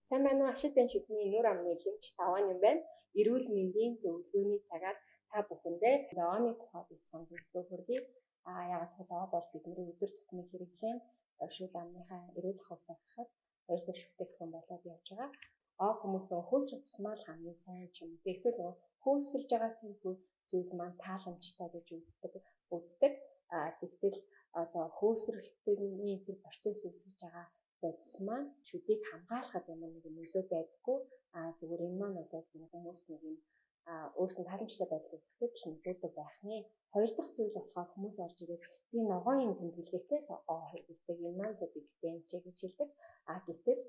Сайн байна уу? Ашигтай шүдний нүүр амны хэмж таван юм байна. Эрүүл мэндийн зөвлөгөөний цагаар та бүхэндээ оны тухай бичсэн зөвлөгөө хүргэе. Яг бол бол бидний өдөр тутмын хэрэглээнд шүд амныхаа эрүүл ахуйг сахихад хоёр дахь шүтгэн болоод явж байгаа. Хүмүүс нөгөө хөөсрөх тусмаа л хамгийн сайн ч юм уу. Эсвэл нөгөө хөөсөрж байгаа тэр зүйл маань тааламжтай гэж үздэг. Тэгтэл одоо хөөсрөлтний тэр процесс үүсгэж байгаа бодис маань шүдийг хамгаалахад ямар нэгэн нөлөө байдаггүй. Зүгээр энэ маань бол хүмүүс нэг юм өөртөө тааламжтай байдал үүсгэхэд л нөлөөлдөг байх нэ. Хоёр дахь зүйл болохоор хүмүүс орж ирээд би ногоон тэмдэглэгээтэй л хэрэглэдэг. Энэ маань зөв биз дээ гэж хэлдэг. Гэтэл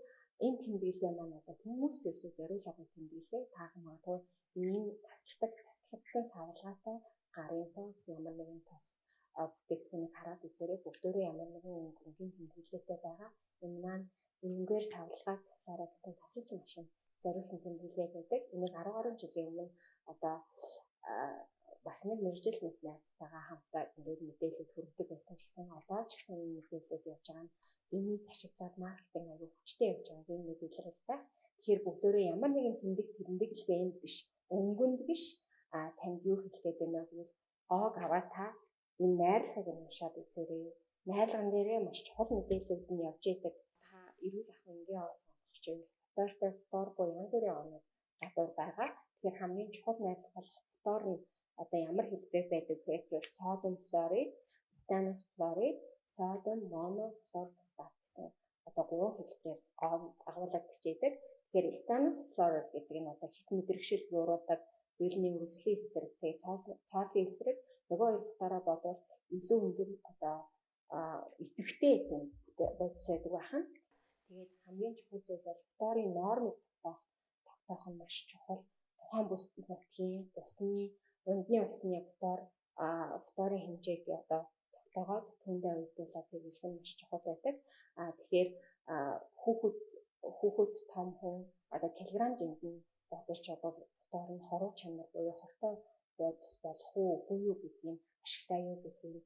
энэ тэмдэглэл маань одоо хүмүүс ерөөсөө зориулсан тэмдэглээ. Таахан магадгүй энэ таслагдсан савлгаатай гарын тоос ямар нэгэн тоос бүтээгдэхүүнийг хараад үзээрэй. Бүгдөө ямар нэгэн өнгөний тэмдэглэлтэй байгаа. Энэ маань энэгээр савлгааг таслаараа гэсэн тасалж машин зориулсан тэмдэглэл байдаг. Энийг 10 гаруй жилийн өмнө одоо бас нэг мэргэжил найзтайгаа хамтаа ингээд мэдээлэл хүргэдэг байсан ч гэсэн одоо ч гэсэн энэ мэдээлэлүүд явж байгаа нь энийг ашиглаад маркетинг аягүй хүчтэй явж байгаа юм мэдээлэл байх. Тэгэхээр бүгдөө ямар нэгэн тэмдэглэгээнд биш, өнгөнд биш танд юу хэлгээд байна гэвэл оог аваа та энэ найрлагыг уншаад үзээрэй. Найрлаган дээрээ маш чухал мэдээлэлүүд нь явж идэг. Та эрүүл ахуйн энгийн оос сонгох чинь фтортой фторгүй янз бүрийн орнууд гадуур байгаа. Тэгэхээр хамгийн чухал найрлага бол фтор нь одоо ямар хэлбэр байдаг гэхээр содиум флорид, станус флорид, содиум монофлорфосфат гэсэн одоо гурван хэлбэрээр агуулдаг. Тэгэхээр станус флорид гэдэг нь одоо хит мэдрэгшил бууруулдаг биений үргэлжлэлийн эсрэг, цоолын эсрэг нөгөө хоёр фтороо бодвол илүү өндөр одоо идэвхтэй тийм бодис байдаг байна. Тэгээд хамгийн чухал зүйл бол фторын нормыг тогтоох нь маш чухал. Тухайн бүс нутгийн усны, ундны усны фторын хэмжээг одоо тогтоогоод түүндээ уйлдуулаад хэрэглэх нь маш чухал байдаг. Тэгэхээр хүүхэд том хүн одоо килограмм жинхэнэ бодож одоо фтор нь хоруу чанар буюу хортой бодис болох уу юу гэдгийг ашигтай юу гэдгийг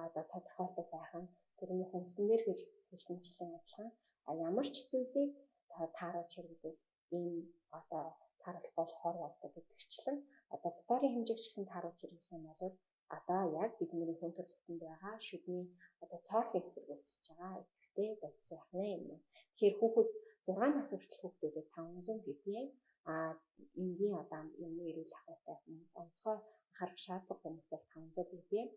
одоо тодорхойлдог байх нь тэрний хүнснээр хэлсэнчлэн адилхан ямар ч зүйлийг тааруулж хэрэглүүл ийм одоо тааруулах бол хор болдог гэдэгчлэн одоо фторын хэмжээг ч гэсэн тааруулж хэрэглэх юм бол одоо яг бидний хүн төрөлхтөнд байгаа шүдний одоо цоолын эсрэг үлсэж байгаа идэвхтэй бодис байх нэ юм. Тэгэхээр хүүхэд 6 нас хүртэл хүүхдүүдэд 500 ppm энгийн одоо юм эрүүл ахуйтай хүмүүс онцгой анхаарах шаардлага хүмүүстэй 500 ppm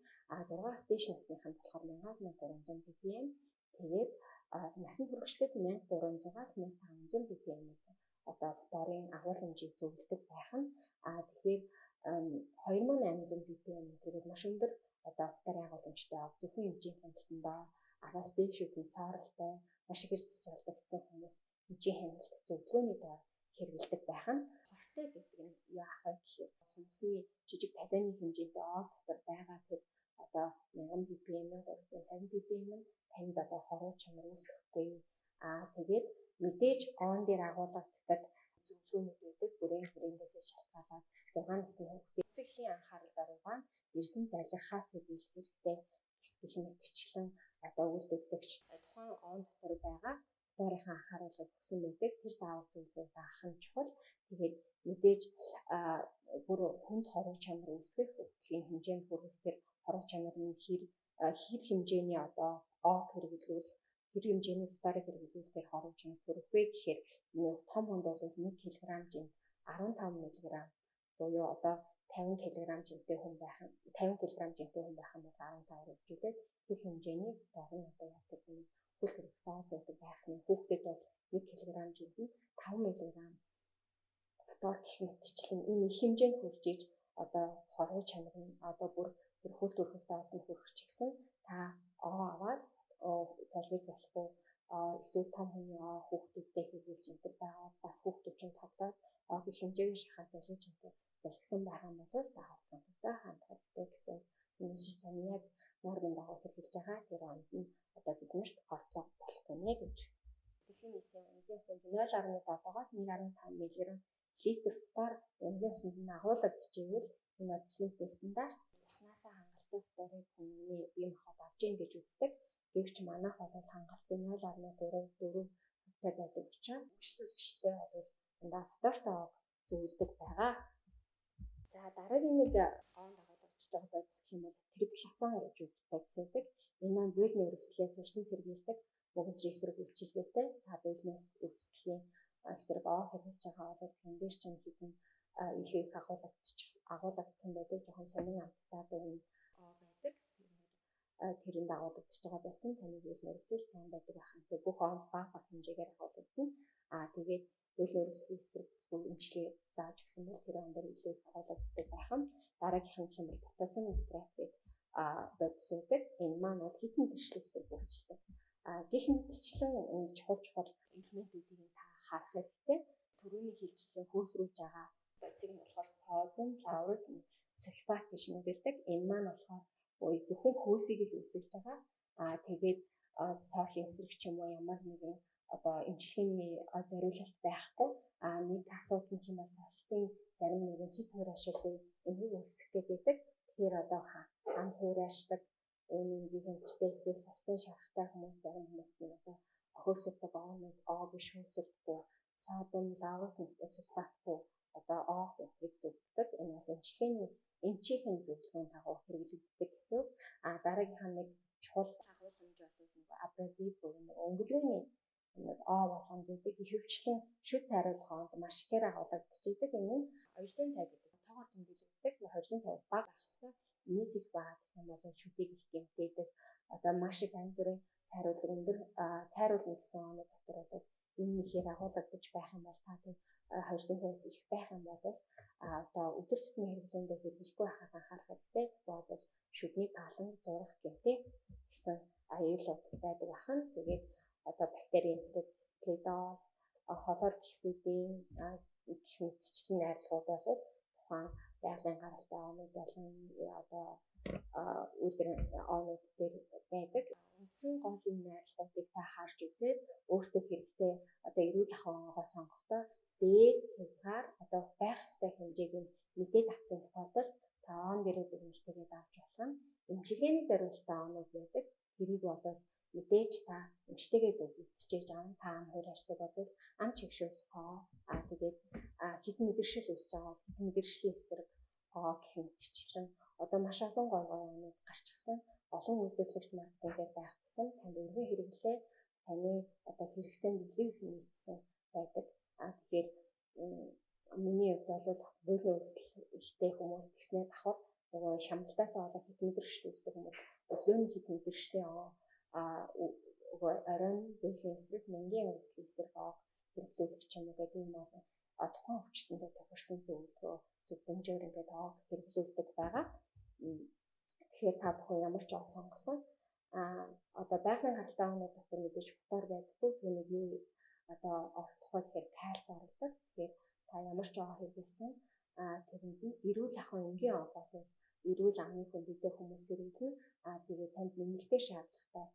6-аас дээш насныханд болохоор 1300 ppm тэгээд насны хүрэгчдэд 1300-аас 1500 ppm одоо фторын агуулмжийг зөвлөдөг байх нь тэгэхээр 2800 ppm гэдэг маш өндөр одоо фторын агуулмжтай зөвхөн хэмжээний хяналтандаа 10-аас дээш үеийн цааралтай маш их эрс залдагдсан хүмүүс хэмжээ хяналт зөвлөгөөний доор хэрэгэлдэг байх нь хортой гэдэг нь яах вэ гэхээр хүмүүсийн жижиг талианы хэмжээтэй оог дотор байгаа тэр одоо 1000 ppm 350 ppm танд одоо хоруу чанар үүсэхгүй. Тэгээд мэдээж он дээр агуулгаддаг зөвлөгөөнүүд байдаг. Брэндээс шалтгаалаад 6 насны хүүхдийн эцэгхийн анхаарал даруйгаа ирсэн залгихаас сэргийлэх хэрэгтэй гэх мэтчлэн одоо үйлдвэрлэгч тухайн он дотор байгаа фторынхаа анхааруулгыг өгсөн байдаг. Тэр заавал зөвлөгөөг авах нь чухал. Тэгээд мэдээж бүр хүнд хоруу чанар үүсгэх хөдөлгөөний хэмжээнд хүрэхээр хоруу чанарын хэр хэмжээний одоо оог хэрэглүүл хэр хэмжээний фторыг хэрэглүүл тэр хоруу чанар хүрэх вэ гэхээр том хүнд бол 1 кг-д 15 мг буюу одоо 50 кг жинтэй хүн байх нь 50 кг жинтэй хүн байх нь бол 15 хэмжүүлээд тэр хэмжээний фторын одоо яадаг юм хөл хэрэг дооц байдаг байх нь хүүхдэд бол 1 кг жинтэнд 5 мг фтор гэх мэтчлэн энэ их хэмжээнд хүрч иж одоо хоруу чанар нь одоо бүр тэр хөл төрхөд дооц нь хүрэх ч гэсэн та аваад залгиж болохгүй эсвэл том хүний хүүхдүүдтэй хэрэглэж энэ байгаа бас хүүхдүүд чинь тоглоод огийн хэмжээгээр шахаад залгиж энэ залгсан байгаа нь бол даавралтай ханддаг гэсэн юмшиж тань яг нормын дагуу хэрэглэж байгаа тэр онд нь одоо биднэрт хортлого болох нэ гэж. Дэлхийн нийтийн үндэс 0.7-аас 1.5 мг литр фтор үндэс усанд нь агуулгад хичээвэл энэ бол дэлхийн нийтийн стандарт уснасаа хангалттай фторыг хүний бие махбод авч ийн гэж үздэг. Гэвч манайх бол хангалттай 0.3-4 онцгой байдаг учраас үйлчлүүлэгчтэй бол дандаа фтортой зөвлөдөг байгаа. За дараагийн нэг оон дагуулж байгаа бодис гэх юм бол трипласан гэж бодис байдаг. Энэ маань буйлны үргэлжлэлээс урьсан сэргийлдэг богино эсрэг үйлчилгээтэй. Та буйлны үргэлжлэлийн эсрэг оо хэрэглэж байгаа бол тэндэр чинь хэдэн илүү их агуулгадсан байдаг. Жохон сонин амттайдаг энэ оо байдаг. Тэрэнд агуулгадж байгаа байсан таны буйлны үргэлжлэл сайн байдаг ахын. Тэг бүх оон бага хэмжээгээр агуулгадна. Тэгээд буйлны үргэлжлэлийн эсрэг эмчилгээ зааж өгсөн бол тэр он дээр илүү их агуулгаддаг байх нь. Дараагийнх нь бол потасиум нитрат гэдэг бодис байдаг. Энэ маань бол хитэн тэршлэх эсрэг үйлчилдэг. Гэх мэтчлэн энэ чухал элементүүдийг та харах хэрэгтэй. Төрөний хилжсэн хөөсрүүлж байгаа бодисыг нь болохоор содиум, лаурид, сульфат гэж нэрлэдэг. Энэ маань болохоор зөвхөн хөөсийг л үүсгэж байгаа. Тэгээд соорлын эсрэг ч юм уу ямар нэгэн эмчилгээний зориулалт байхгүй. Нэг асуудал нь юм бас састын зарим нэгэн хит хуурайшилын энийг үүсгэх гэдэг. Тэгэхээр хан хуурайшдаг энгийн чипээс састын шарахтай хүмүүс зарим хүмүүс нь хөөсөлдөг ооныг биш хөөсөлдөггүй содиум, лаурид, сульфатгүй оо гэхийг зөвлөдөг. Энэ бол эмчилгээний эмчийн зөвлөгөөний дагуу хэрэглэгддэг гэсэн. Дараагийнх нь нэг чухал агуулмж бол нэг абразив буюу өнгөлөөний оо болгоно гэдэг ихэвчлэн шүд цайруулах онд маш ихээр агуулгадчихдаг. Энэ нь 250 гэдэг тоогоор тэмдэглэгддэг. 250-аас бага байх хэвээр. Энэс их бага гэх юм бол шүдийг их гэмтээдэг. Маш их янз бүрийн цайруулга өндөр цайруулна гэсэн оноо дотор бол энэ ихээр агуулгадж байх юм бол та 250-аас их байх юм бол өдөр тутмын хэрэглээндээ хэрэглэхгүй байхад анхаарах хэрэгтэй. Това бол шүдний палан зурах гэмтээ гэсэн аюулууд байдаг бахан. Тэгээд бактерийн эсрэг склидол, холоор гисэдийн гэх мэтчлэн найрлагууд бол тухайн байгалийн гаралтай оонууд болон үлгэр оонууд дээр байдаг. Үндсэн голын найрлагуудыг та харж үзээд өөртөө хэрэгтэй эрүүл ахуйн онгоо сонгохдоо дээд хязгаар байх ёстой хэмжээг нь мэдээд авсан тохиолдолд та оон гэрээ дүгнэлтэйгээ авч болох нь эмчилгээний зориулалтаа оонууд байдаг. Тэрийг бол мэдээж та эмчтэйгээ зөвлөж аав. Та ам хуурайшдаг бол ам чигшүүлэхөө тэгээд хитэн мэдэршил үүсэж байгаа бол хитэн мэдэршлийн эсрэг гэх мэтчлэн маш олон гой оонууд гарч ирсэн. Олон үйлдвэрлэгч маркетингээр байх гэсэн танд өргөн хэрэглээ таны хэрэгцээнд илүү их нийцсэн байдаг. Тэгэхээр миний хувьд бол буйлын үргэлжлэл ихтэй хүмүүс гэснээр давхар нөгөө шамлалтаас болоод хит мэдэршил үүсдэг хүмүүс өглөөний хит мэдэршлийн оройн буйлын эсрэг мэнгийн үргэлжлэл эсрэг хэрэглүүлэх ч юм уу гэдэг юм бол тухайн өвчтөнд тохирсон зөвлөгөө зөвлөмжөөр ингээд хэрэглүүлдэг байгаа. Тэгэхээр та бүхэн ямар ч сонгосон байгалийн гаралтай оонууд дотор мэдээж фтор байдаггүй. Түүнийг юу орлох вэ гэхээр кальц ордог. Тэгэхээр та ямар ч хэрэглэсэн тэрэнд нь эрүүл ахуйн энгийн ол бол эрүүл амны хүндэтэй хүмүүс хэрэглэн тэгээд танд нэмэлтээр шаардлагатай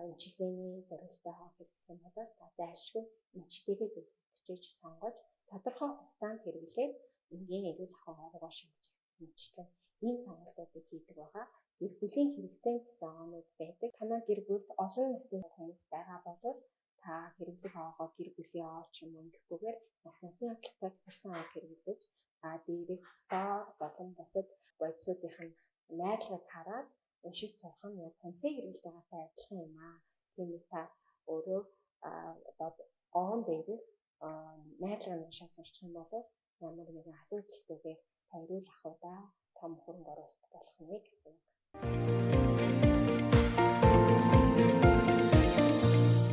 эмчилгээний зориулалтаа хэрэглэх юм бол та зайлшгүй эмчтэйгээ зөвлөж сонгож тодорхой хугацаанд хэрэглээд энгийн эрүүл ахуйн оргоо шилжих мэтчлэн ийм сонголтуудыг хийдэг байгаа. Гэр бүлийн хэрэгцээнд гэсэн оонууд байдаг. Танай гэр бүлд олон насны хүмүүс байгаа бол та хэрэглэх оогоо гэр бүлийн оо ч юм уу ингэхгүйгээр насны онцлогтой тохирсон оог хэрэглэж дээрх фтор болон бусад бодисуудынх нь найдлагыг хараад уншиж сурах нь яг тансыг хэрэглэж байгаатай адилхан юм аа. Тиймээс та өөрөө оон дээрх найдлагыг уншаад сурчих юм бол ямар нэгэн асуудалгүйгээр та эрүүл ахуйдаа том хөрөнгө оруулалт болох нэ гэсэн.